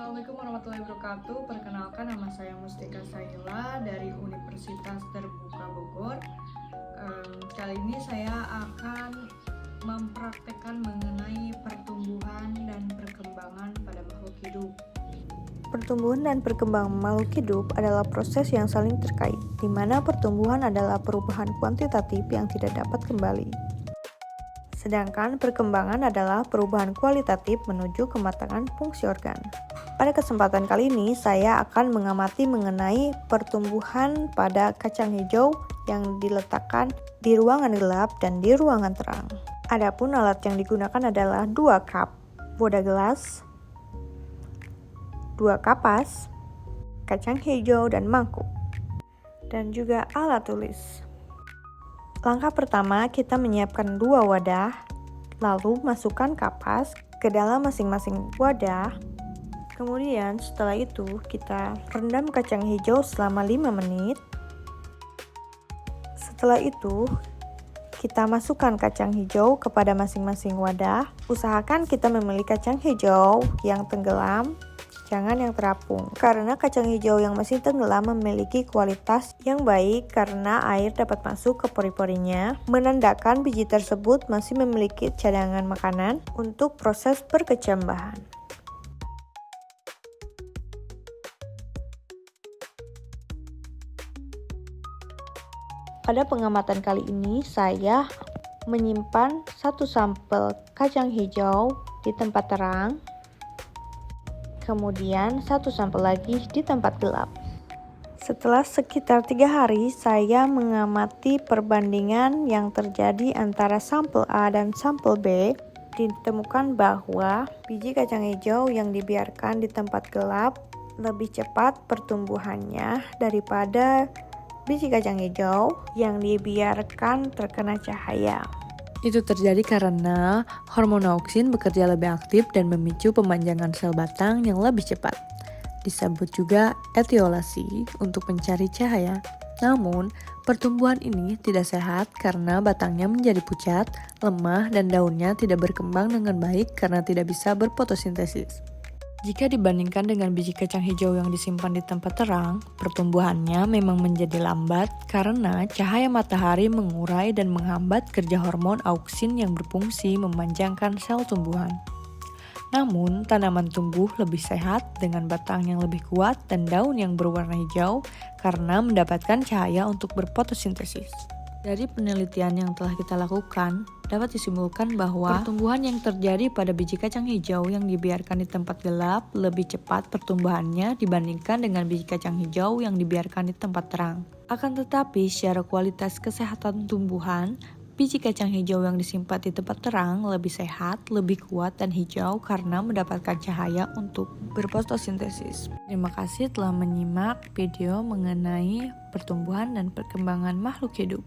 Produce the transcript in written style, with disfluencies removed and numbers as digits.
Assalamualaikum warahmatullahi wabarakatuh. Perkenalkan, nama saya Mustika Saila dari Universitas Terbuka Bogor. Kali ini saya akan mempraktekkan mengenai pertumbuhan dan perkembangan pada makhluk hidup. Pertumbuhan dan perkembangan makhluk hidup adalah proses yang saling terkait, di mana pertumbuhan adalah perubahan kuantitatif yang tidak dapat kembali. Sedangkan perkembangan adalah perubahan kualitatif menuju kematangan fungsi organ. Pada kesempatan kali ini, saya akan mengamati mengenai pertumbuhan pada kacang hijau yang diletakkan di ruangan gelap dan di ruangan terang. Adapun alat yang digunakan adalah 2 cup wadah gelas, 2 kapas, kacang hijau dan mangkuk, dan juga alat tulis. Langkah pertama, kita menyiapkan 2 wadah, lalu masukkan kapas ke dalam masing-masing wadah. Kemudian setelah itu kita rendam kacang hijau selama 5 menit. Setelah itu kita masukkan kacang hijau kepada masing-masing wadah. Usahakan kita memilih kacang hijau yang tenggelam, jangan yang terapung, karena kacang hijau yang masih tenggelam memiliki kualitas yang baik karena air dapat masuk ke pori-porinya, menandakan biji tersebut masih memiliki cadangan makanan untuk proses perkecambahan. Pada pengamatan kali ini, saya menyimpan 1 sampel kacang hijau di tempat terang, kemudian 1 sampel lagi di tempat gelap. Setelah sekitar 3 hari, saya mengamati perbandingan yang terjadi antara sampel A dan sampel B. Ditemukan bahwa biji kacang hijau yang dibiarkan di tempat gelap lebih cepat pertumbuhannya daripada biji kacang hijau yang dibiarkan terkena cahaya. Itu terjadi karena hormon auksin bekerja lebih aktif dan memicu pemanjangan sel batang yang lebih cepat. Disebut juga etiolasi untuk mencari cahaya. Namun, pertumbuhan ini tidak sehat karena batangnya menjadi pucat, lemah, dan daunnya tidak berkembang dengan baik karena tidak bisa berfotosintesis. Jika dibandingkan dengan biji kacang hijau yang disimpan di tempat terang, pertumbuhannya memang menjadi lambat karena cahaya matahari mengurai dan menghambat kerja hormon auksin yang berfungsi memanjangkan sel tumbuhan. Namun, tanaman tumbuh lebih sehat dengan batang yang lebih kuat dan daun yang berwarna hijau karena mendapatkan cahaya untuk berfotosintesis. Dari penelitian yang telah kita lakukan, dapat disimpulkan bahwa pertumbuhan yang terjadi pada biji kacang hijau yang dibiarkan di tempat gelap lebih cepat pertumbuhannya dibandingkan dengan biji kacang hijau yang dibiarkan di tempat terang. Akan tetapi, secara kualitas kesehatan tumbuhan, biji kacang hijau yang disimpan di tempat terang lebih sehat, lebih kuat, dan hijau karena mendapatkan cahaya untuk berfotosintesis. Terima kasih telah menyimak video mengenai pertumbuhan dan perkembangan makhluk hidup.